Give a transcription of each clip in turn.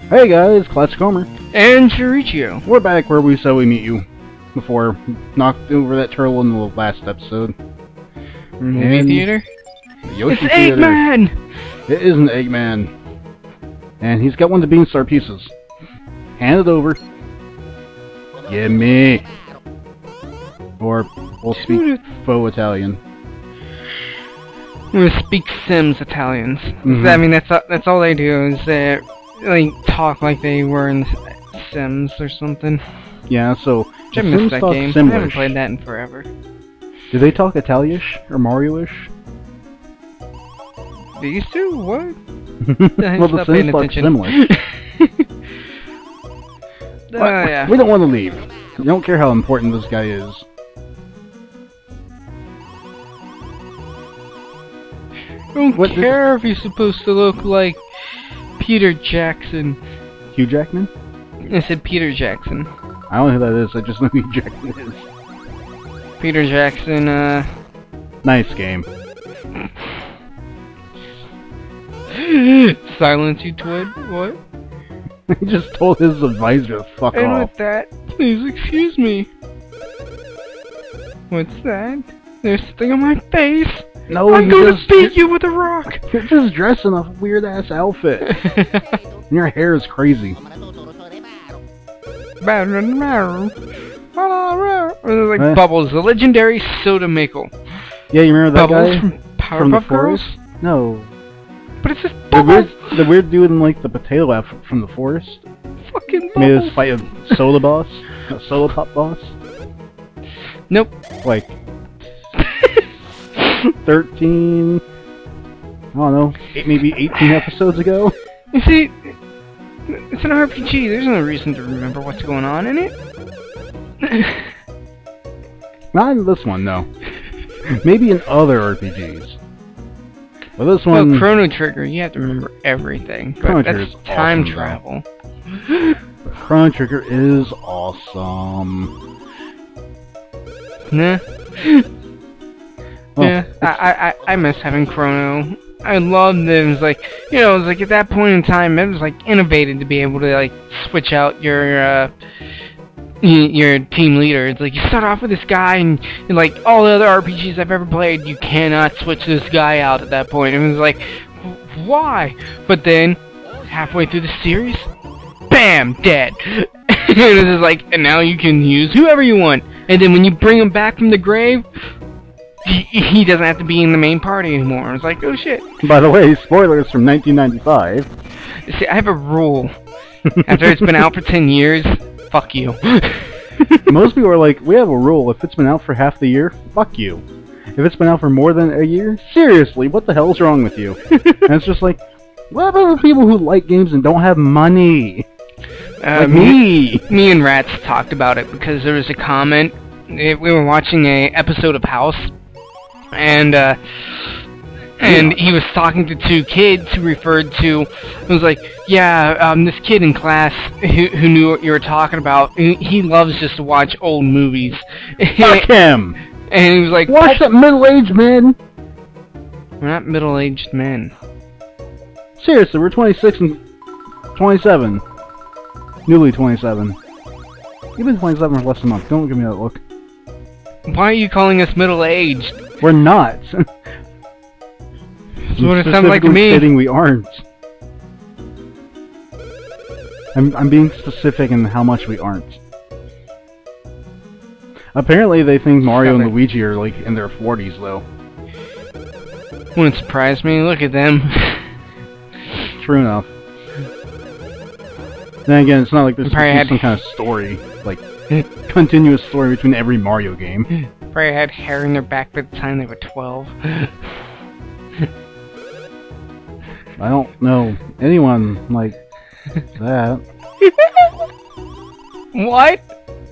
Hey guys, classichomer. And Jourichio. We're back where we said we meet you before knocked over that turtle in the last episode. Movie theater? Yoshi it's Theater. Eggman! It is an Eggman. And he's got one of the Beanstar pieces. Hand it over. Gimme. Or we'll speak faux Italian. I'm gonna speak Sims Italians. Mm-hmm. I mean, that's all they do is like talk like they were in Sims or something. Yeah, so I missed that game. Simlish. I haven't played that in forever. Do they talk Italian-ish or Mario-ish? These two? What? Well, the Sims talk Simlish. Yeah. We don't want to leave. We don't care how important this guy is. I don't care if he's supposed to look like Peter Jackson. Hugh Jackman? I said Peter Jackson. I don't know who that is, I just know who Hugh Jackman is. Peter Jackson, Nice game. Silence, you twit. What? He just told his advisor to fuck And off. with that, please excuse me. What's that? There's something on my face. No, I'm gonna beat you with a rock. You're just dressed in a weird-ass outfit. And your hair is crazy. There's like Bubbles, the legendary soda maker. Yeah, you remember that Bubbles guy? from From the Powerpuff Girls? forest? No. But it's just Bubbles. The weird dude in like the potato app from the forest. Fucking Made Bubbles. us fight a soda boss. A soda pop boss. Nope. Like 13, I don't know, maybe 18 episodes ago. You see, it's an RPG. There's no reason to remember what's going on in it. Not in this one, no. Maybe in other RPGs. But this one... Well, Chrono Trigger, you have to remember everything. But that's time travel. Chrono Trigger is awesome. Nah. Well, yeah, I miss having Chrono. I loved it. It was like, you know, it was like at that point in time, it was like innovative to be able to like switch out your team leader. It's like you start off with this guy, and like all the other RPGs I've ever played, you cannot switch this guy out at that point. And it was like, why? But then halfway through the series, bam, dead. And it was like, and now you can use whoever you want. And then when you bring him back from the grave, he doesn't have to be in the main party anymore. It's like, oh shit. By the way, spoilers from 1995. See, I have a rule. After it's been out for 10 years, fuck you. Most people are like, we have a rule. If it's been out for half the year, fuck you. If it's been out for more than a year, seriously, what the hell's wrong with you? And it's just like, what about the people who like games and don't have money? Like me! Me and Rats talked about it because there was a comment. We were watching a episode of House, and he was talking to two kids who referred to. It was like, yeah, this kid in class who knew what you were talking about. He loves just to watch old movies. Fuck him! And he was like, watch that middle-aged men. We're not middle-aged men. Seriously, we're 26 and 27. Newly 27. You've been 27 for less than a month. Don't give me that look. Why are you calling us middle-aged? We're not. That's what it sounds like to me. Stating we aren't. I'm being specific in how much we aren't. Apparently they think Mario and Luigi are like in their 40s though. Wouldn't surprise me. Look at them. True enough. Then again, it's not like there's some kind of story, like continuous story between every Mario game. Probably had hair in their back by the time they were 12. I don't know anyone like that. What?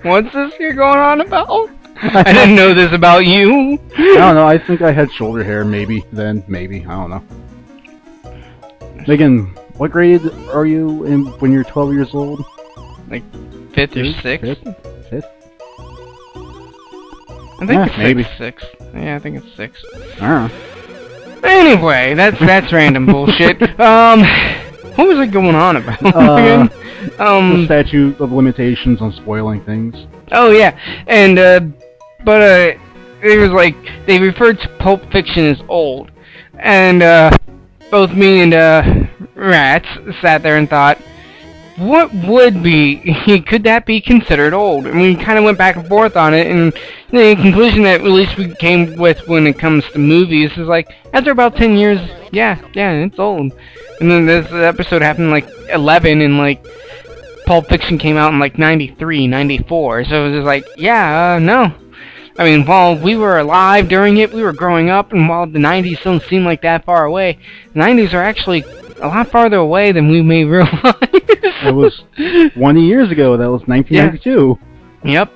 What's this you're going on about? I didn't know this about you. I don't know, I think I had shoulder hair, maybe, then, maybe, I don't know. Again, what grade are you in when you're 12 years old? Like 5th or 6th? 5th? I think it's maybe 6. Yeah, I think it's 6. I don't know. Anyway, that's random bullshit. What was I going on about? The statute of limitations on spoiling things. Oh yeah, and it was like they referred to Pulp Fiction as old, and both me and Rats sat there and thought, what would be, could that be considered old? And we kind of went back and forth on it, and the conclusion that at least we came with when it comes to movies is like, after about 10 years, yeah, it's old. And then this episode happened in like 11, and like Pulp Fiction came out in like 93, 94, so it was just like, no. I mean, while we were alive during it, we were growing up, and while the 90s don't seem like that far away, the 90s are actually a lot farther away than we may realize. It was 20 years ago. That was 1992. Yeah. Yep.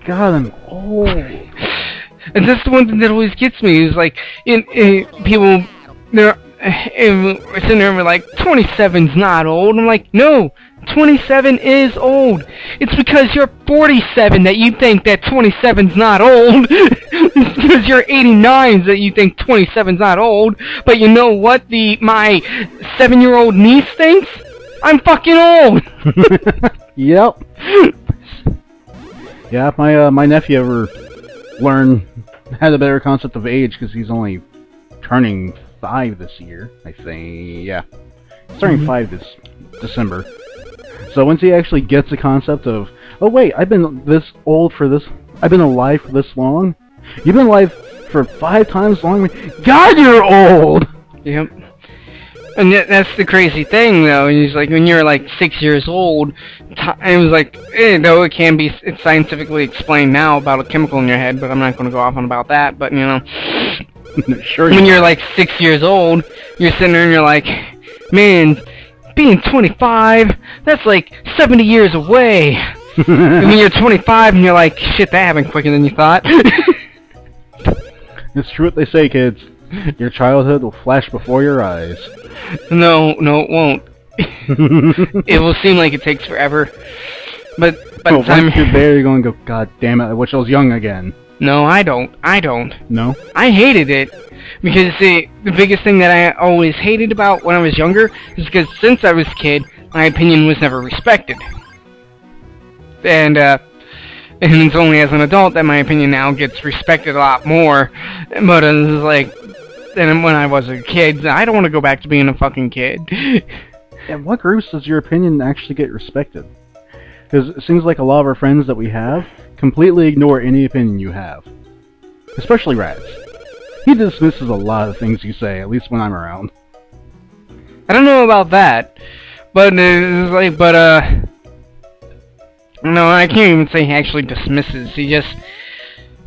God, I'm old. And that's the one thing that always gets me, is like, people, they're sitting there and we're like, 27's not old. I'm like, no, 27 is old. It's because you're 47 that you think that 27's not old. It's because you're 89 that you think 27's not old. But you know what my 7-year-old niece thinks? I'm fucking old. Yep. Yeah, if my nephew ever had a better concept of age, because he's only turning 5 this year, I think. Yeah, he's turning 5 this December. So once he actually gets the concept of, oh wait, I've been this old for this, I've been alive for this long. You've been alive for 5 times longer. God, you're old. Yep. And that's the crazy thing, though. He's like, when you're like 6 years old, it was like, though it's scientifically explained now about a chemical in your head, but I'm not going to go off on about that. But you know, sure. When you're like 6 years old, you're sitting there and you're like, man, being 25, that's like 70 years away. And when you're 25 and you're like, shit, that happened quicker than you thought. It's true what they say, kids. Your childhood will flash before your eyes. No, it won't. It will seem like it takes forever. But by the time you're there, you're going to go, God damn it, I wish I was young again. No, I don't. No? I hated it. Because, see, the biggest thing that I always hated about when I was younger is because since I was a kid, my opinion was never respected. And it's only as an adult that my opinion now gets respected a lot more. But it's like, and when I was a kid, I don't want to go back to being a fucking kid. In what groups does your opinion actually get respected? Because it seems like a lot of our friends that we have completely ignore any opinion you have. Especially Rats. He dismisses a lot of things you say, at least when I'm around. I don't know about that, but it's like, no, I can't even say he actually dismisses. He just,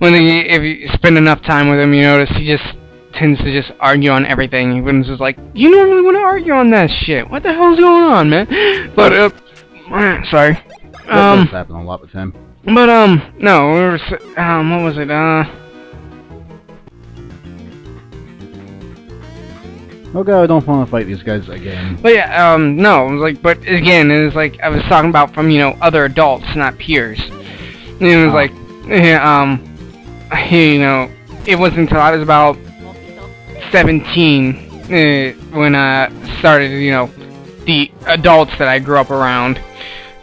if you spend enough time with him, you notice he just tends to just argue on everything. He just like, you normally want to argue on that shit. What the hell's going on, man? But, sorry. That does happen a lot with him. But, no, we were, what was it, Oh god, I don't want to fight these guys again. But yeah, no, it was like, but again, it was like, I was talking about from, you know, other adults, not peers. And it was like, you know, it wasn't until I was about 17, when I started, you know, the adults that I grew up around.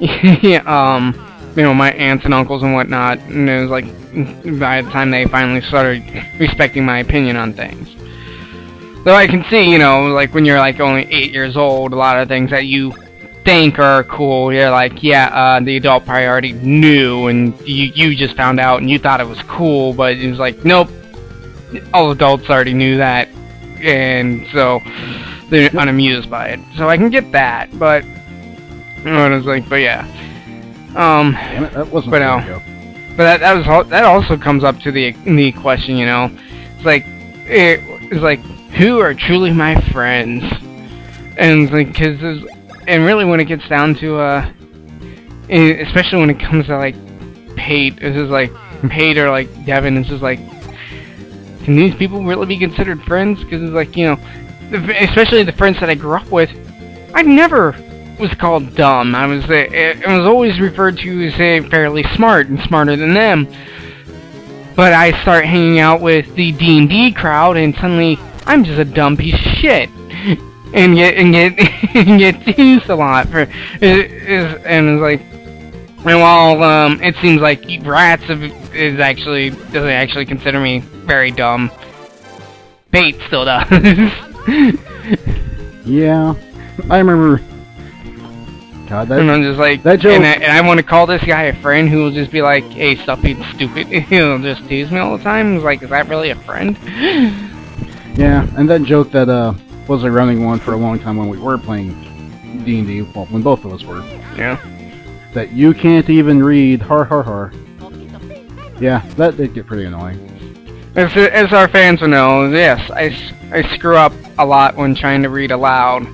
You know, my aunts and uncles and whatnot, and it was like, by the time they finally started respecting my opinion on things. So I can see, you know, like when you're like only 8 years old, a lot of things that you think are cool, you're like, yeah, the adult probably already knew, and you just found out, and you thought it was cool, but it was like, nope, all adults already knew that, and so they're unamused by it. So I can get that, but I was like, but yeah, damn it, that wasn't but no, but that also comes up to the question, you know, it's like who are truly my friends, and like, and really when it gets down to especially when it comes to like Pate, it's just like Pate or like Devin, it's just like, can these people really be considered friends? Because it's like, you know, especially the friends that I grew up with, I never was called dumb. I was always referred to as fairly smart and smarter than them. But I start hanging out with the D&D crowd, and suddenly I'm just a dumb piece of shit. and get teased a lot for and it's like, and while it seems like rats doesn't actually consider me very dumb, Bait still does. Yeah, I remember. God, that, and I'm just like, that joke. And I want to call this guy a friend who will just be like, "Hey, stop being stupid." He'll just tease me all the time. It's like, is that really a friend? Yeah, and that joke that was a running one for a long time when we were playing D&D. Well, when both of us were. Yeah. That you can't even read. Har har har. Yeah, that did get pretty annoying. As our fans will know, yes, I screw up a lot when trying to read aloud.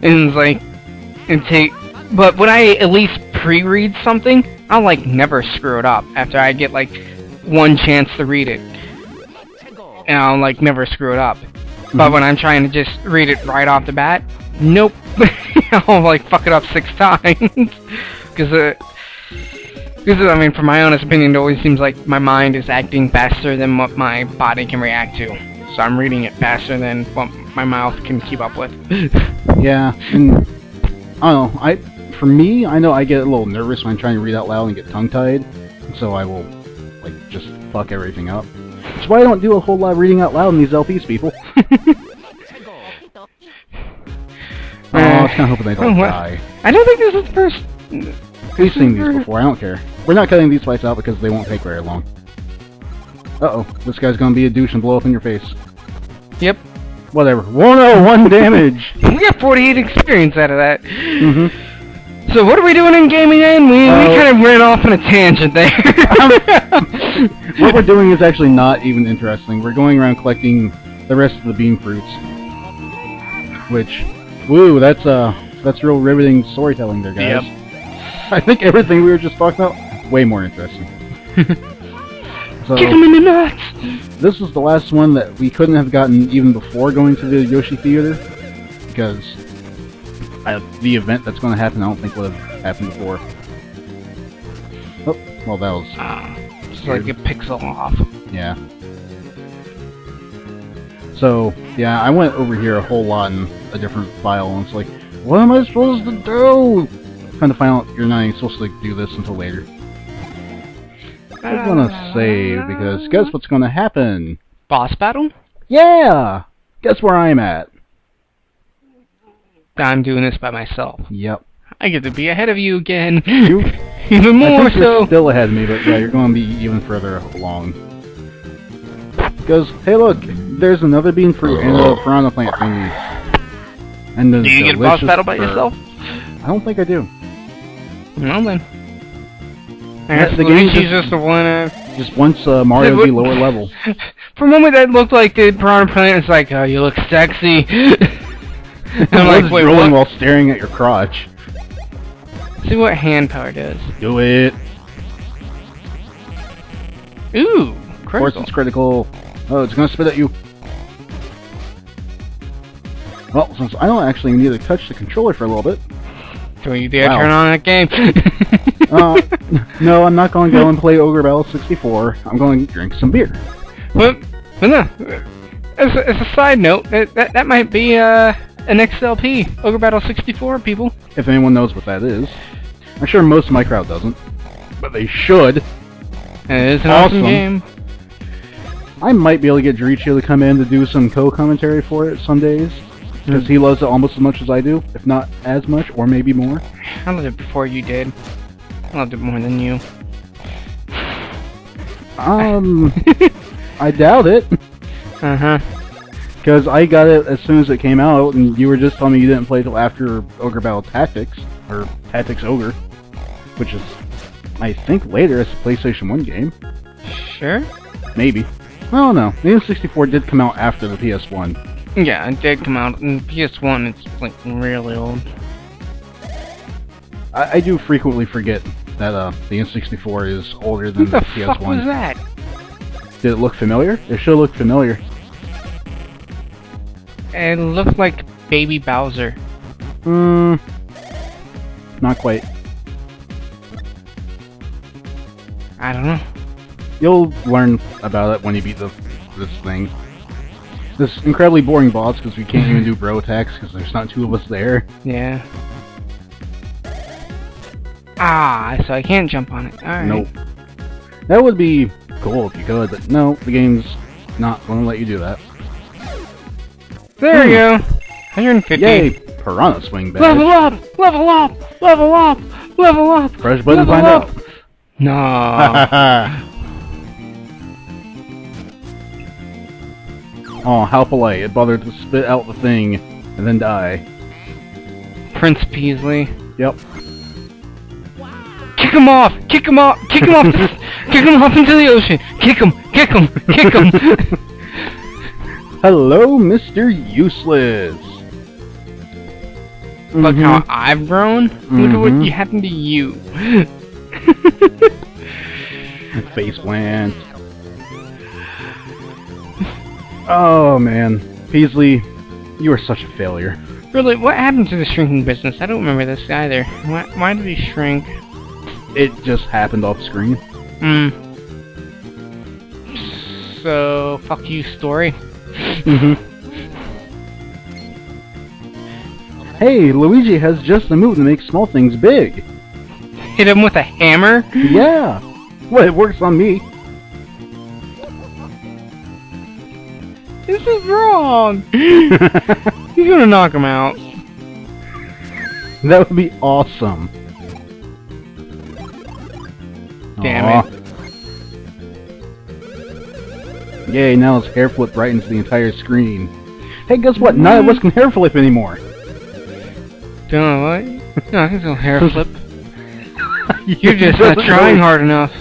And it's like, but when I at least pre-read something, I'll like never screw it up after I get like one chance to read it. And I'll like never screw it up. But when I'm trying to just read it right off the bat, nope. I'll like fuck it up 6 times. Because I mean, from my honest opinion, it always seems like my mind is acting faster than what my body can react to. So I'm reading it faster than what my mouth can keep up with. Yeah, and I don't know. For me, I know I get a little nervous when I'm trying to read out loud and get tongue-tied, so I will like just fuck everything up. That's why I don't do a whole lot of reading out loud in these LPs, people. I was kind of hoping they don't die. I don't think this is the first. We've seen these before, I don't care. We're not cutting these fights out because they won't take very long. Uh-oh, this guy's gonna be a douche and blow up in your face. Yep. Whatever. 101 damage! We got 48 experience out of that. Mm-hmm. So what are we doing in gaming then? We kind of ran off on a tangent there. What we're doing is actually not even interesting. We're going around collecting the rest of the bean fruits. Which, woo, that's real riveting storytelling there, guys. Yep. I think everything we were just talking about, way more interesting. So, kick him in the nuts! This was the last one that we couldn't have gotten even before going to the Yoshi Theater, because the event that's going to happen I don't think would have happened before. Oh, well that was... Just like a pixel off. Yeah. So, yeah, I went over here a whole lot in a different file, and it's like, what am I supposed to do? Kind of find out you're not even supposed to do this until later. I'm gonna save, because guess what's gonna happen? Boss battle? Yeah! Guess where I'm at? I'm doing this by myself. Yep. I get to be ahead of you again. You? Even more I think so. you're still ahead of me, but yeah, you're gonna be even further along. Because, hey look, there's another bean fruit and a piranha plant thingy. And the do you get a boss battle by yourself? I don't think I do. No then. Yeah, the Luigi's just the one. Just once Mario be lower level. For a moment, that looked like the piranha plant. It's like, oh, you look sexy. I'm like, wait, rolling what? while staring at your crotch. See what hand power does. Do it. Ooh, critical. Of course it's critical. Oh, it's gonna spit at you. Well, since I don't actually need to touch the controller for a little bit. So you dare turn on that game? No, I'm not going to go and play Ogre Battle 64. I'm going to drink some beer. Well, no. As a side note, that might be an XLP, Ogre Battle 64, people. If anyone knows what that is. I'm sure most of my crowd doesn't. But they should. And it is an awesome game. I might be able to get Jourichio to come in to do some co-commentary for it some days. Because he loves it almost as much as I do, if not as much, or maybe more. I loved it before you did. I loved it more than you. I doubt it. Uh-huh. Because I got it as soon as it came out, and you were just telling me you didn't play till after Ogre Battle Tactics, or Tactics Ogre, which is, I think, later as a PlayStation 1 game. Sure? Maybe. I don't know. The N64 did come out after the PS1. Yeah, it did come out. In PS1, it's like really old. I do frequently forget that the N64 is older than the PS1. What the fuck was that? Did it look familiar? It should look familiar. It looked like Baby Bowser. Not quite. I don't know. You'll learn about it when you beat this thing. This incredibly boring boss because we can't even do bro attacks because there's not two of us there. Yeah. Ah, so I can't jump on it. Alright. Nope. That would be cool if you could, but no, the game's not going to let you do that. There we go. 150. Yay! Piranha swing badge. Level up! Level up! Level up! Level up! Press button to level find up. out. No. Oh, how polite. It bothered to spit out the thing and then die. Prince Peasley. Yep. Kick him off! Kick him off! Kick him off! Kick him off into the ocean! Kick him! Kick him! Kick him! Hello, Mr. Useless. Look how I've grown. Look at what happened to you. Face plant. Oh man, Peasley, you are such a failure. Really, what happened to the shrinking business? I don't remember this either. Why did he shrink? It just happened off screen. So, fuck you, story. Hey, Luigi has just the move to make small things big. Hit him with a hammer? Yeah. Well, it works on me. This is wrong. You're gonna knock him out. That would be awesome. Damn it. Yay, now his hair flip brightens the entire screen. Hey, guess what? None of us can hair flip anymore. Don't know what? No, I can still hair flip. You're just not trying hard enough.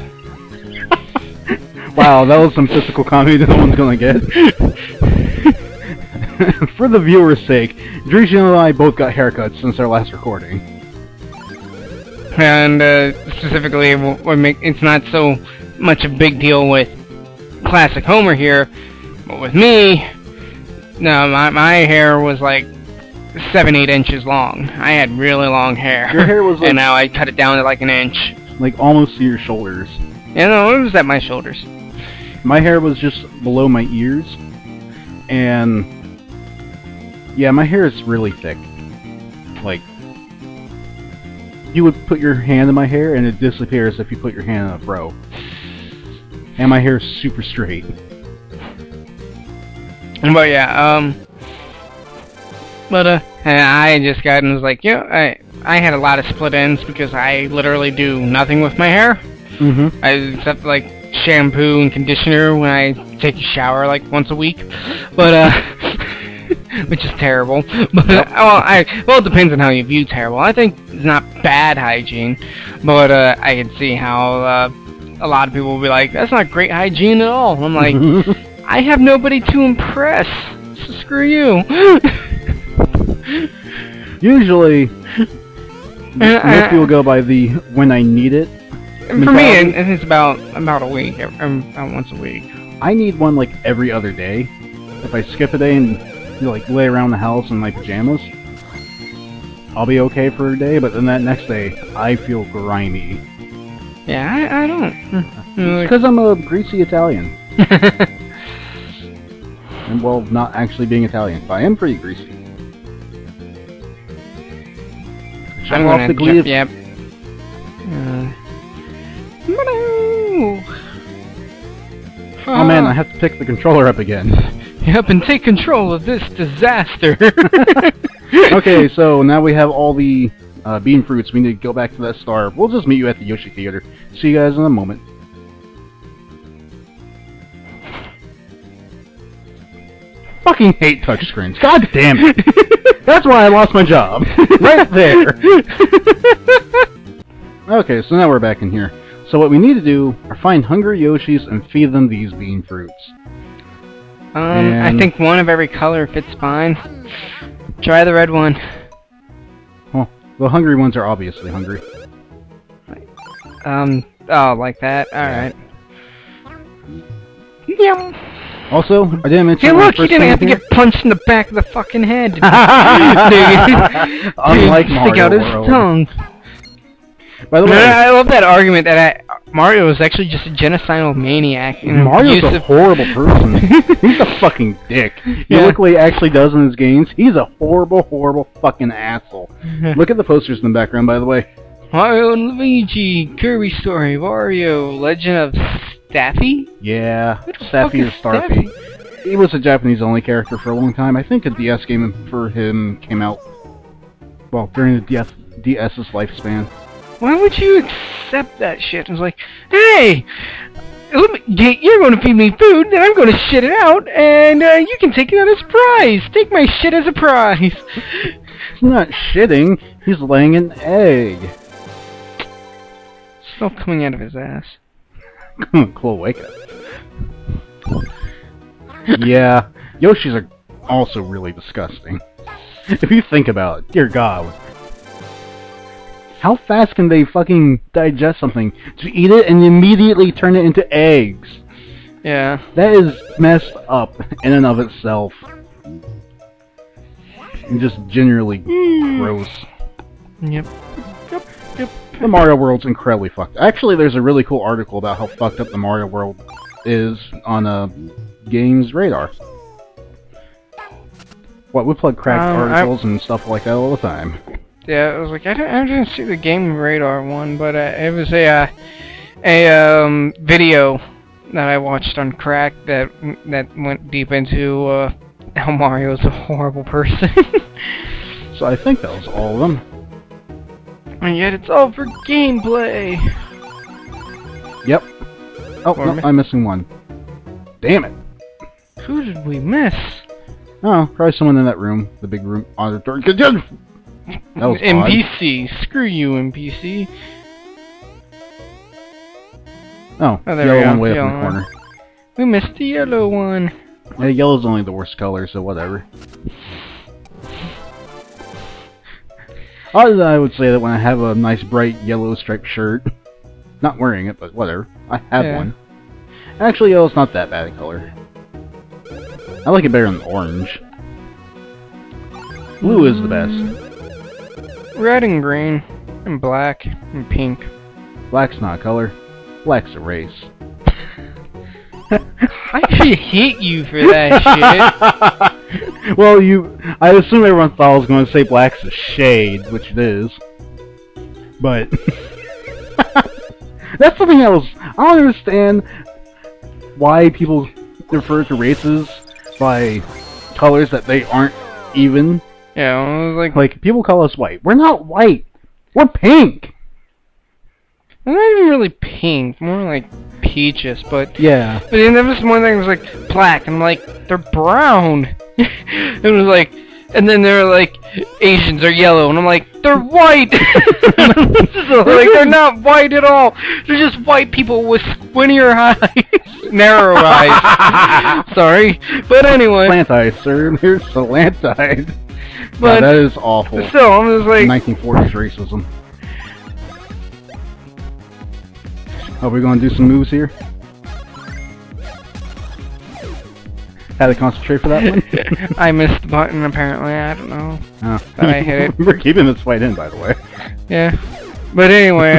Wow, that was some physical comedy that no one's gonna get. For the viewer's sake, Jourichio and I both got haircuts since our last recording. And specifically, it's not so much a big deal with classichomer here, but with me, no, my hair was like 7-8 inches long. I had really long hair. Your hair was like, and now I cut it down to like an inch. Like almost to your shoulders. Yeah, no, it was at my shoulders. My hair was just below my ears, and yeah, my hair is really thick. Like, you would put your hand in my hair and it disappears if you put your hand in a fro. And my hair is super straight. But yeah, I just got and was like, I had a lot of split ends because I literally do nothing with my hair. Except like shampoo and conditioner when I take a shower like once a week. But which is terrible. But well, it depends on how you view terrible. I think it's not bad hygiene, but I can see how a lot of people will be like, that's not great hygiene at all. I'm like, I have nobody to impress, so screw you. Usually, most people go by the when I need it mentality. For me, it's about a week, about once a week. I need one like every other day. If I skip a day and like lay around the house in my pajamas, I'll be okay for a day, but then that next day, I feel grimy. Yeah, I don't. Because I'm a greasy Italian. And, well, not actually being Italian, but I am pretty greasy. I'm off the jump, yep. Oh man, I have to pick the controller up again. Yep, and take control of this disaster. Okay, so now we have all the bean fruits. We need to go back to that star. We'll just meet you at the Yoshi Theater. See you guys in a moment. Fucking hate touchscreens. God damn it! That's why I lost my job. Right there. Okay, so now we're back in here. So what we need to do are find hungry Yoshis and feed them these bean fruits. I think one of every color fits fine. Try the red one. Well, the hungry ones are obviously hungry. Oh, like that? Alright. Yum. Also, I didn't mention... Hey look, you didn't have to get punched in the back of the fucking head. Unlike Mario stick out his World. tongue. By the way... I love that argument that Mario is actually just a genocidal maniac. And Mario's a horrible person. He's a fucking dick. You look what he actually does in his games. He's a horrible, horrible fucking asshole. Look at the posters in the background, by the way. Mario and Luigi, Kirby Story, Wario, Legend of Staffy? Yeah, Who the fuck Staffy is is Starfy. He was a Japanese-only character for a long time. I think a DS game for him came out, well, during the DS's lifespan. Why would you accept that shit? It's like, hey, you're going to feed me food, then I'm going to shit it out, and you can take it as a prize. Take my shit as a prize. He's not shitting. He's laying an egg. Still coming out of his ass. Cloaca. Yeah, Yoshis are also really disgusting. If you think about it, dear God. How fast can they fucking digest something to eat it and immediately turn it into eggs? Yeah. That is messed up in and of itself. And just generally gross. Yep. The Mario World's incredibly fucked. Actually, there's a really cool article about how fucked up the Mario World is on Games Radar. What, we plug cracked articles and stuff like that all the time. Yeah, it was like, I didn't see the Game Radar one, but it was a video that I watched on Crack that went deep into how Mario is a horrible person. So I think that was all of them. And yet it's all for gameplay. Yep. Oh, no, I'm missing one. Damn it. Who did we miss? Oh, probably someone in that room. The big room. Auditory. That was NPC. Odd. Screw you, NPC. Oh, there yellow we go. one way Yellow up in the corner. We missed the yellow one. Yeah, yellow's only the worst color, so whatever. Other than I would say that when I have a nice bright yellow striped shirt, not wearing it, but whatever, I have one. Actually, yellow's not that bad a color. I like it better than orange. Blue is the best. Red and green, and black, and pink. Black's not a color. Black's a race. I should hate you for that shit. Well, I assume everyone thought I was going to say black's a shade, which it is. But that's something else. I don't understand why people refer to races by colors that they aren't even. Yeah, I was like people call us white. We're not white. We're pink. We're not even really pink, more like peaches, but yeah. But then there was one thing that was like black, and I'm like, they're brown. It was like, and then they're like, Asians are yellow, and I'm like, they're white. So, like, they're not white at all. They're just white people with squintier eyes, narrow eyes. Sorry, but anyway. Slant eyes, sir. There's slant eyes. But that is awful. Still, I'm just like 1940s racism. Are we going to do some moves here? Had to concentrate for that one? I missed the button, apparently. I don't know. Oh. But I hit it. We're keeping this fight in, by the way. Yeah. But anyway,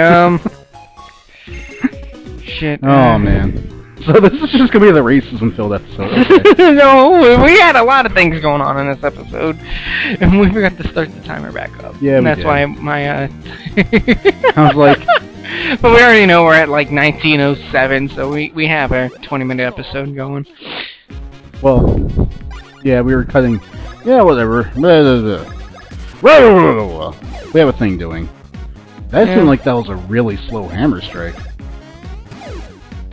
shit. Oh, man. So this is just going to be the racism-filled episode. Okay. No, we had a lot of things going on in this episode. And we forgot to start the timer back up. Yeah, and we that's did. why my, I was like... But we already know we're at like 1907, so we have our 20-minute episode going. Well, yeah, we were cutting... Yeah, whatever. We have a thing doing. That seemed like that was a really slow hammer strike.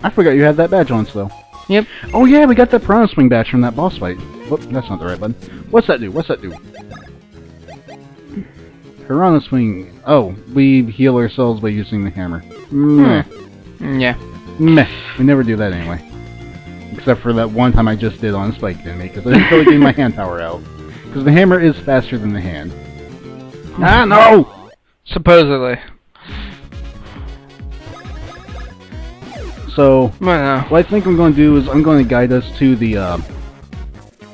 I forgot you had that badge on still. Yep. Oh yeah, we got that Piranha Swing badge from that boss fight. Whoop, that's not the right button. What's that do? What's that do? Piranha Swing. Oh, we heal ourselves by using the hammer. Meh. Yeah. Meh. We never do that anyway. Except for that one time I just did on Spike Enemy, because I didn't really get my hand power out. Because the hammer is faster than the hand. Ah, no! Supposedly. So, what I think I'm going to do is I'm going to guide us to the,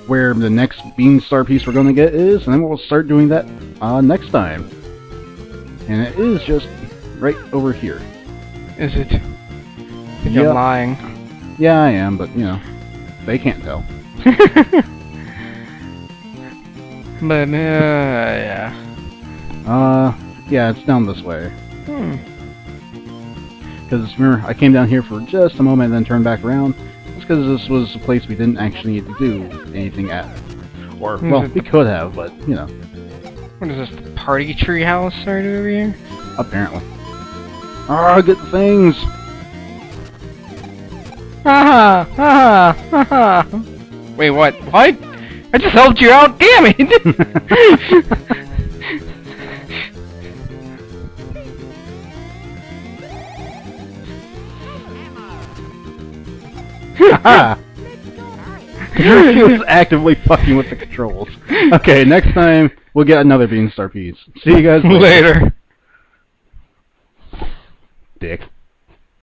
where the next Beam Star piece we're going to get is, and then we'll start doing that, next time. And it is just right over here. Is it? think you're lying. Yeah, I am, but, you know, they can't tell. But, yeah. Yeah, it's down this way. Hmm. Because, remember, I came down here for just a moment and then turned back around. It's because this was a place we didn't actually need to do anything at. Or, well, we could have, but, you know. What is this, the party tree house right over here? Apparently. Ah, get the things! Haha! Haha! Haha! Wait, what? What? I just helped you out, damn it! Haha! He was actively fucking with the controls. Okay, next time, we'll get another Beanstar piece. See you guys later. Later. Dick.